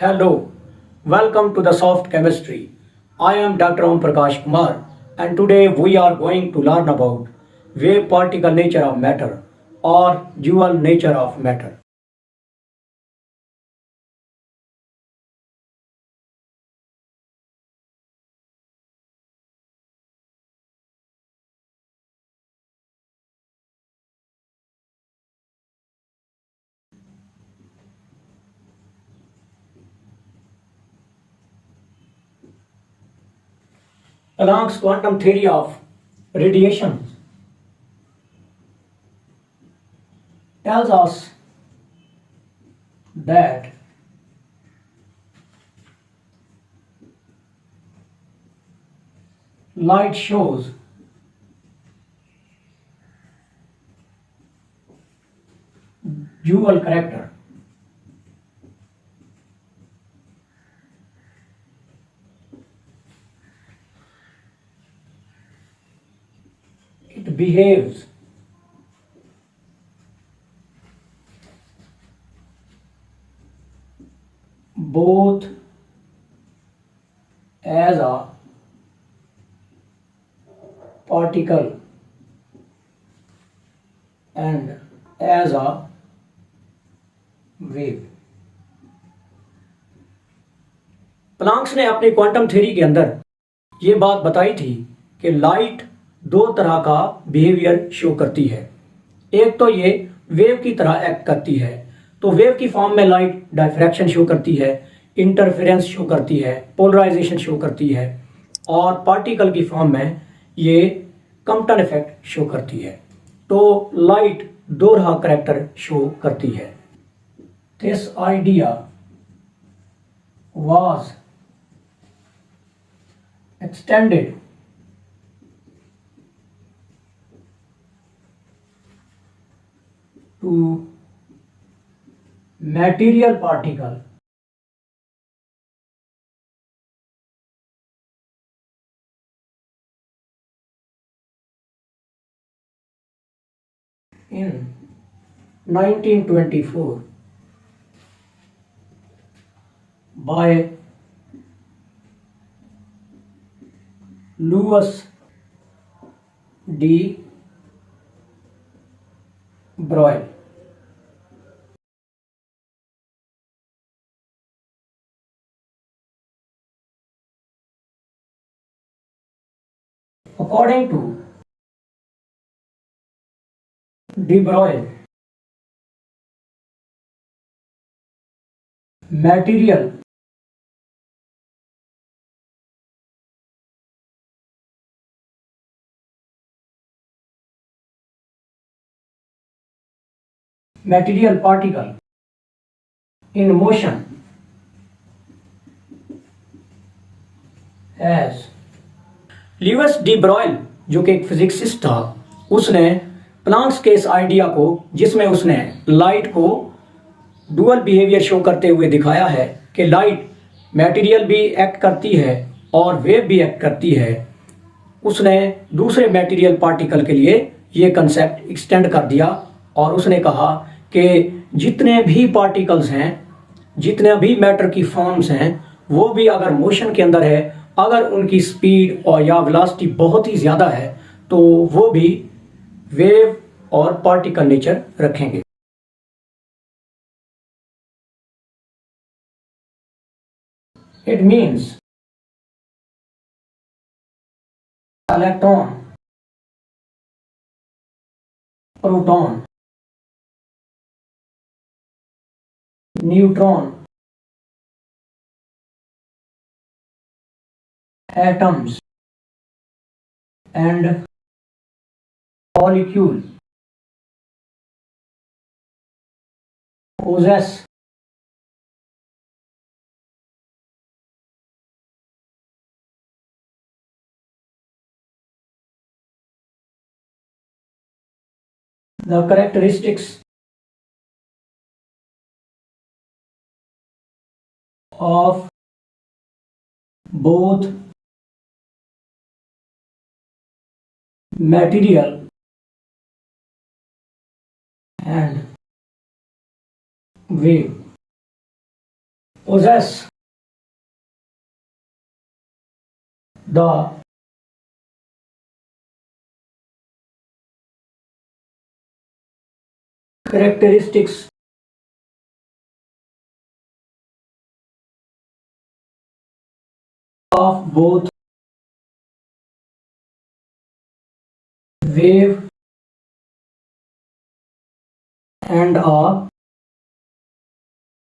Hello, welcome to the Soft Chemistry. I am Dr. Om Prakash Kumar and today we are going to learn about wave particle nature of matter or dual nature of matter. Planck's quantum theory of radiation tells us that light shows dual character. It behaves both as a particle and as a wave. Planck's ने अपनी quantum theory के अंदर ये बात बताई थी कि light दो तरह का बिहेवियर शो करती है। एक तो ये वेव की तरह एक्ट करती है, तो वेव की फॉर्म में लाइट डायफ्रैक्शन शो करती है, इंटरफेरेंस शो करती है, पोलराइजेशन शो करती है, और पार्टिकल की फॉर्म में ये कम्पटन इफेक्ट शो करती है। तो लाइट दो तरह करेक्टर शो करती है। This idea was extended to material particle in 1924 by Louis de Broglie. According to de Broglie, material particle in motion has Lewis D broil जो कि एक फिजिक्सिस्ट था, उसने प्लांक्स के इस आइडिया को, जिसमें उसने लाइट को डुअल बिहेवियर शो करते हुए दिखाया है कि लाइट मटेरियल भी एक्ट करती है और वेव भी एक्ट करती है, उसने दूसरे मटेरियल पार्टिकल के लिए ये कंसेप्ट एक्सटेंड कर दिया और उसने कहा कि जितने भी पार्टिकल्स हैं, जितने भी मैटर की फॉर्म्स हैं, वो भी अगर मोशन के अंदर है, अगर उनकी स्पीड और या वेलोसिटी बहुत ही ज़्यादा है, तो वो भी वेव और पार्टिकल नेचर रखेंगे। It means electron, proton, neutron, atoms and molecule possess the characteristics of both material and wave. possess the characteristics of both wave and a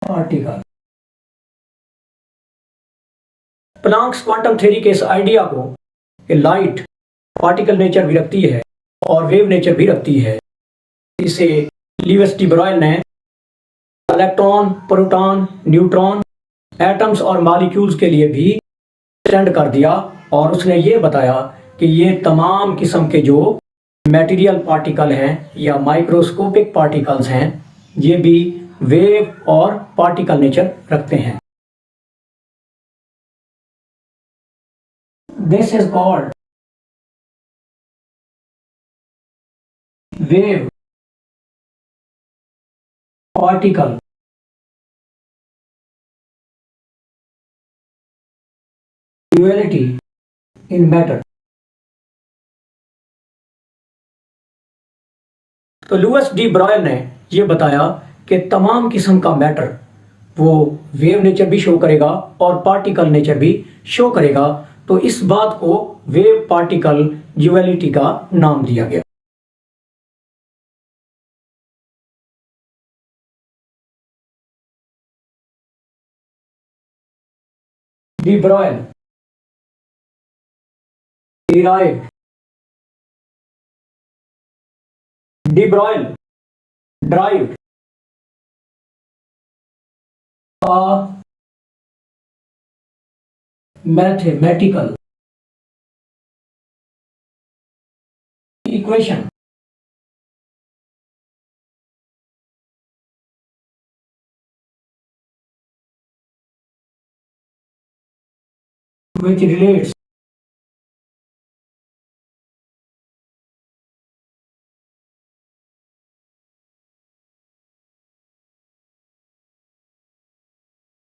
particle। Planck's quantum theory के इस idea को कि light particle nature भी रखती है और wave nature भी रखती है, इसे लीविस डी ब्रॉयल ने इलेक्ट्रॉन, प्रोटॉन, न्यूट्रॉन, एटम्स और मॉलिक्यूल्स के लिए भी एक्सटेंड कर दिया और उसने ये बताया कि ये तमाम किस्म के जो मटेरियल पार्टिकल हैं या माइक्रोस्कोपिक पार्टिकल्स हैं, ये भी वेव और पार्टिकल नेचर रखते हैं। This is called wave particle duality in matter. तो लुईस डी ब्रॉयल ने यह बताया कि तमाम किस्म का मैटर वो वेव नेचर भी शो करेगा और पार्टिकल नेचर भी शो करेगा, तो इस बात को वेव पार्टिकल ड्यूअलिटी का नाम दिया गया। D broil derived de Broglie derived a mathematical equation which relates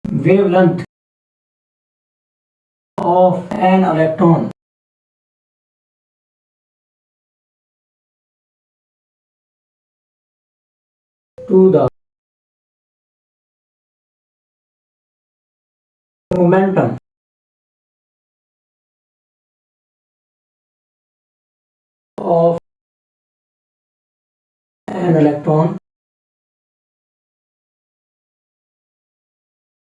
wavelength of an electron to the momentum of an electron।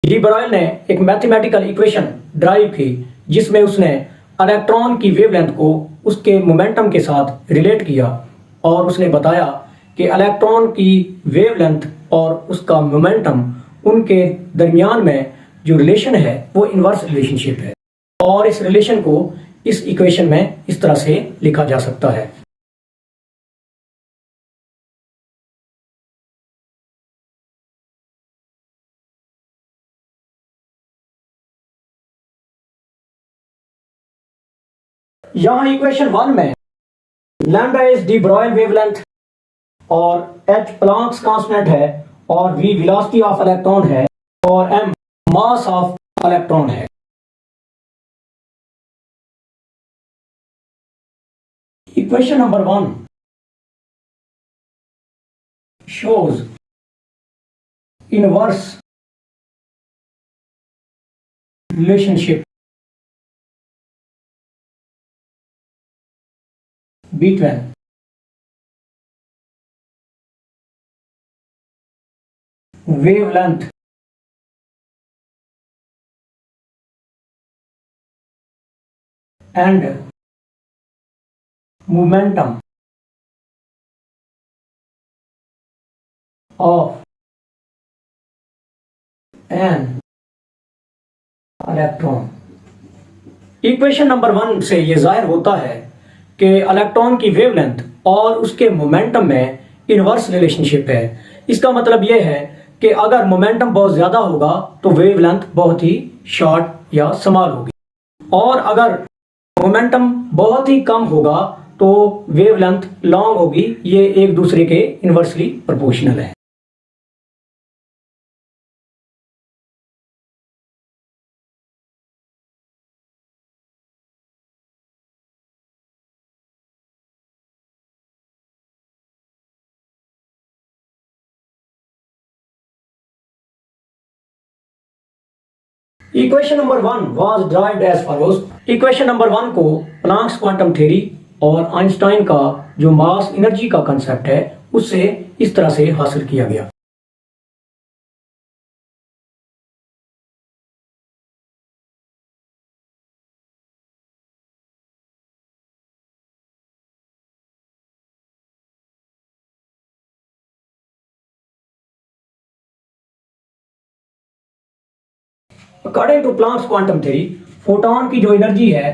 D broil ने एक मैथमेटिकल इक्वेशन ड्राइव की जिसमें उसने इलेक्ट्रॉन की वेवलेंथ को उसके मोमेंटम के साथ रिलेट किया और उसने बताया कि इलेक्ट्रॉन की वेवलेंथ और उसका मोमेंटम उनके दरमियान में जो रिलेशन है वो इनवर्स रिलेशनशिप है और इस रिलेशन को इस इक्वेशन में इस तरह से लिखा जा सकता है। यहां इक्वेशन 1 में lambda is D broil wavelength और h प्लांक्स कांस्टेंट है और v वेलोसिटी ऑफ इलेक्ट्रॉन है और m मास ऑफ इलेक्ट्रॉन है। Equation number 1 shows inverse relationship between wavelength and momentum of an electron. Equation number 1 से यह जाहिर होता है कि इलेक्ट्रॉन की वेवलेंथ और उसके मोमेंटम में इनवर्स रिलेशनशिप है। इसका मतलब यह है कि अगर मोमेंटम बहुत ज़्यादा होगा तो वेवलेंथ बहुत ही शॉर्ट या स्मॉल होगी और अगर मोमेंटम बहुत ही कम होगा तो वेवलेंथ लॉन्ग होगी। ये एक दूसरे के इनवर्सली प्रोपोर्शनल है। Equation number 1 was derived as follows. Equation number 1 को प्लांक्स क्वांटम थ्योरी और आइंस्टाइन का जो मास एनर्जी का कंसेप्ट है उससे इस तरह से हासिल किया गया। According to Planck's quantum theory, photon की जो एनर्जी है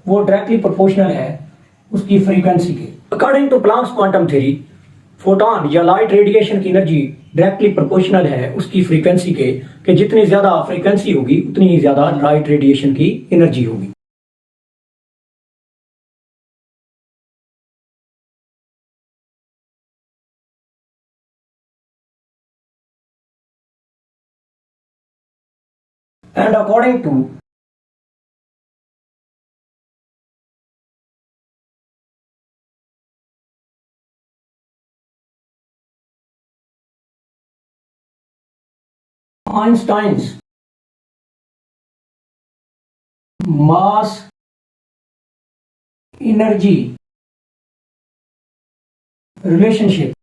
वो डायरेक्टली प्रोपोर्शनल है उसकी फ्रीक्वेंसी के। According to Planck's quantum theory, photon या लाइट रेडिएशन की एनर्जी डायरेक्टली प्रोपोर्शनल है उसकी फ्रीक्वेंसी के, कि जितनी ज्यादा फ्रीक्वेंसी होगी उतनी ही ज्यादा लाइट रेडिएशन की एनर्जी होगी। And according to Einstein's mass energy relationship,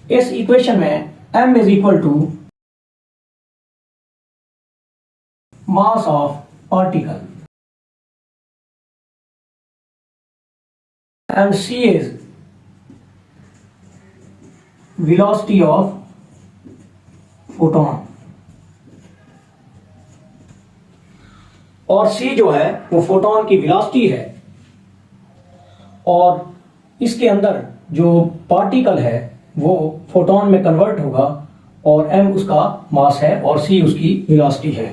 इस इक्वेशन में m is equal to mass of particle and c is velocity of photon, और c जो है वो फोटोन की वेलोसिटी है और इसके अंदर जो पार्टिकल है वो फोटोन में कन्वर्ट होगा और m उसका मास है और c उसकी वेलोसिटी है।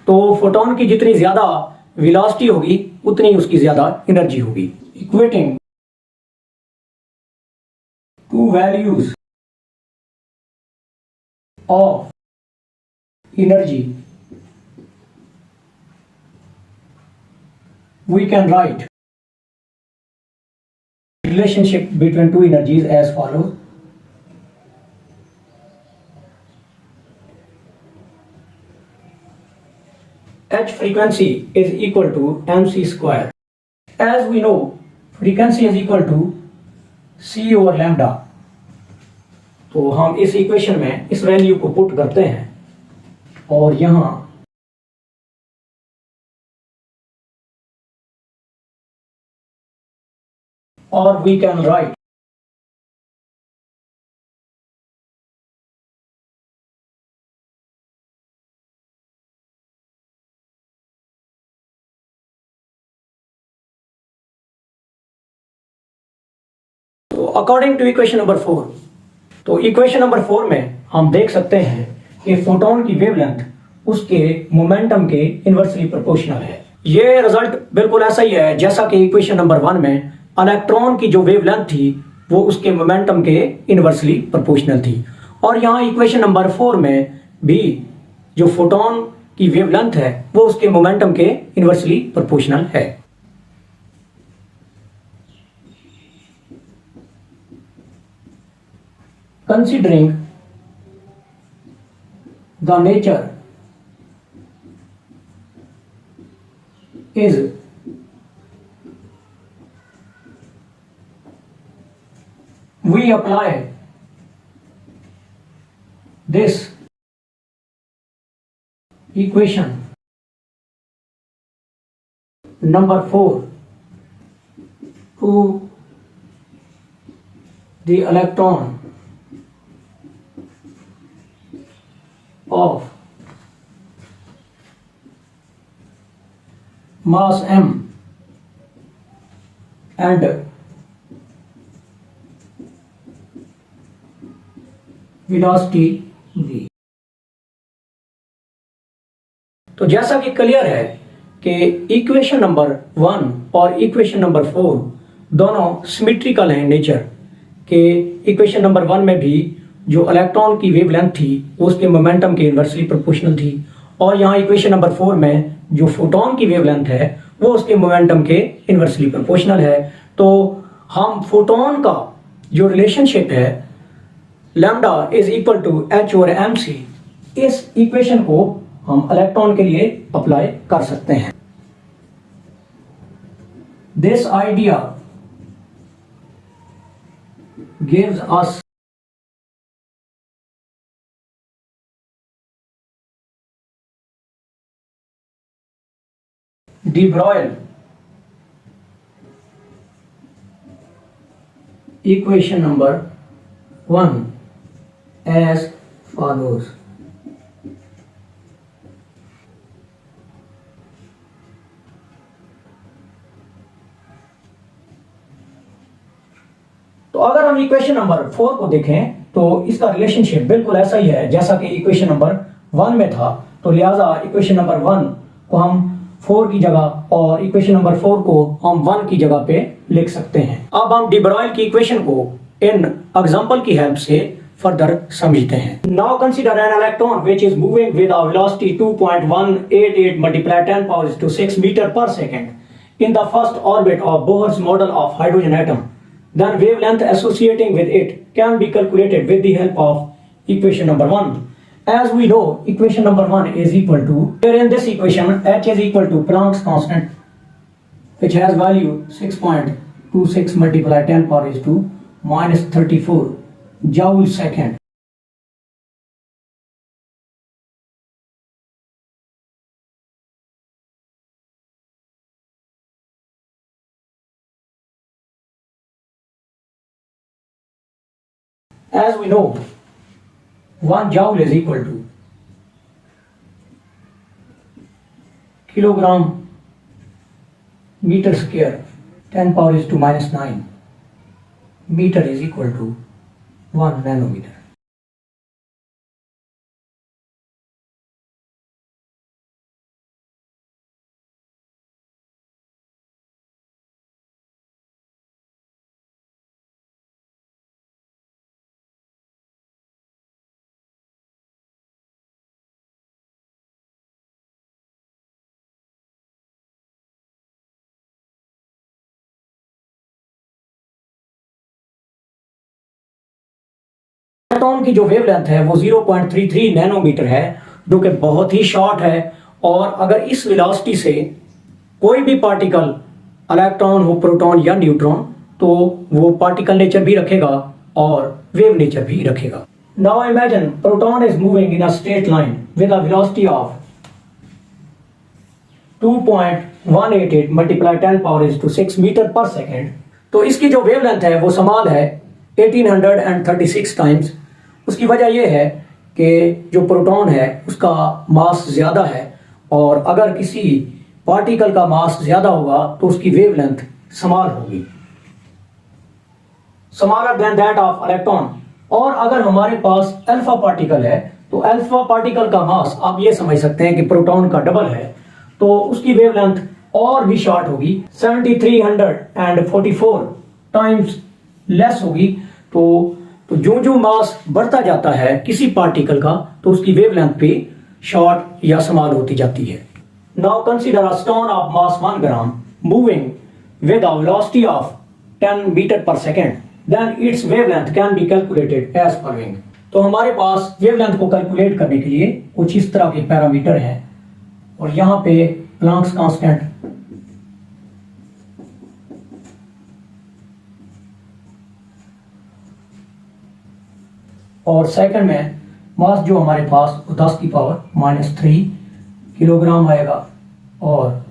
तो फोटोन की जितनी ज्यादा वेलोसिटी होगी उतनी उसकी ज्यादा एनर्जी होगी। Equating two values of energy, we can write relationship between two energies as follows. H frequency is equal to mc square. As we know, frequency is equal to c over lambda, तो हम इस equation में इस value को put करते हैं और यहां और वी कैन राइट तो अकॉर्डिंग टू इक्वेशन नंबर 4, तो इक्वेशन नंबर 4 में हम देख सकते हैं कि फोटोन की वेवलेंथ उसके मोमेंटम के इनवर्सली प्रोपोर्शनल है। ये रिजल्ट बिल्कुल ऐसा ही है जैसा कि इक्वेशन नंबर 1 में इलेक्ट्रॉन की जो वेवलेंथ थी वो उसके मोमेंटम के इनवर्सली प्रोपोर्शनल थी, और यहाँ इक्वेशन नंबर 4 में भी जो फोटोन की वेवलेंथ है वो उसके मोमेंटम के इनवर्सली प्रोपोर्शनल है। Considering the nature is we apply this equation number 4 to the electron of mass m and velocity v। तो जैसा कि क्लियर है कि इक्वेशन नंबर 1 और इक्वेशन नंबर 4 दोनों सिमेट्रिकल हैं नेचर के। इक्वेशन नंबर 1 में भी जो इलेक्ट्रॉन की वेवलेंथ थी वो उसके मोमेंटम के इनवर्सली प्रोपोर्शनल थी, और यहाँ इक्वेशन नंबर 4 में जो फोटोन की वेवलेंथ है वो उसके मोमेंटम के इनवर्सली प्रोपोर्शनल है। तो हम फोटोन का जो रिलेशनशिप है lambda is equal to h और एम सी, इस इक्वेशन को हम इलेक्ट्रॉन के लिए अप्लाई कर सकते हैं। This idea gives us de Broglie equation number 1 as follows. तो अगर हम इक्वेशन नंबर 4 को देखें तो इसका रिलेशनशिप बिल्कुल ऐसा ही है जैसा कि इक्वेशन नंबर 1 में था। तो लिहाजा इक्वेशन नंबर 1 को हम 4 की जगह और इक्वेशन नंबर 4 को हम 1 की जगह पे लिख सकते हैं। अब हम डी ब्रॉयल की इक्वेशन को इन एग्जांपल की हेल्प से फर्दर समझते हैं। Now consider an electron which is moving with a velocity 2.188 multiply 10⁻⁶ metre per second in the first orbit of Bohr's model of hydrogen atom. Then wavelength associating with it can be calculated with the help of equation number 1. As we know, equation number 1 is equal to, here in this equation, h is equal to Planck's constant, which has value 6.26 multiplied 10⁻⁻34 joule second. As we know, 1 joule is equal to kilogram meter square 10⁻⁻⁹ meter is equal to 1 nanometer. Electron की जो wavelength है वो 0.33 nanometre है, जो कि बहुत ही short है। और अगर इस वेलोसिटी से कोई भी पार्टिकल, इलेक्ट्रॉन हो, प्रोटॉन या न्यूट्रॉन, तो वो पार्टिकल नेचर भी रखेगा और वेव नेचर भी रखेगा। Now imagine proton is moving in a straight line with a velocity of 2.188 multiply 10⁻⁶ metre per second. तो इसकी जो वेवलेंथ है वो समान है 1836 टाइम्स। उसकी वजह यह है कि जो प्रोटॉन है उसका मास ज़्यादा है, और अगर किसी पार्टिकल का मास ज़्यादा होगा तो उसकी वेवलेंथ स्मॉल होगी, smaller than that of electron. और अगर हमारे पास अल्फा पार्टिकल है तो अल्फा पार्टिकल का मास आप ये समझ सकते हैं कि प्रोटॉन का डबल है, तो उसकी वेवलेंथ और भी शॉर्ट होगी, 7344 टाइम्स लेस होगी। तो जो जो मास बढ़ता जाता है किसी पार्टिकल का तो उसकी वेवलेंथ भी शॉर्ट या स्मॉल होती जाती है। Now consider a stone of mass 1 gram moving with a velocity of 10 metre per second, then its wavelength can be calculated as following. तो हमारे पास वेवलेंथ को कैलकुलेट करने के लिए कुछ इस तरह के पैरामीटर हैं, और यहाँ पे प्लैंक्स कांस्टेंट, और सेकंड में मास जो हमारे पास 10⁻³ किलोग्राम आएगा, और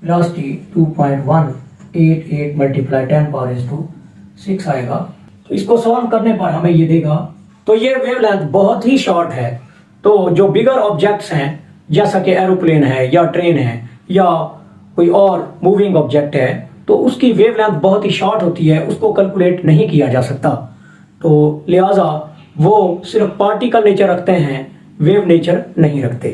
वेलोसिटी 2.188 मल्टीप्लाई 10⁻⁶ आएगा। तो इसको सॉल्व करने पर हमें ये देगा। तो ये वेवलेंथ बहुत ही शॉर्ट है। तो जो बिगर ऑब्जेक्ट्स हैं जैसा कि एरोप्लेन है या ट्रेन है या कोई और मूविंग ऑब्जेक्ट है, तो उसकी वेवलेंथ बहुत ही शॉर्ट होती है, उसको कैलकुलेट नहीं किया जा सकता। तो लिहाजा वो सिर्फ पार्टिकल नेचर रखते हैं, वेव नेचर नहीं रखते।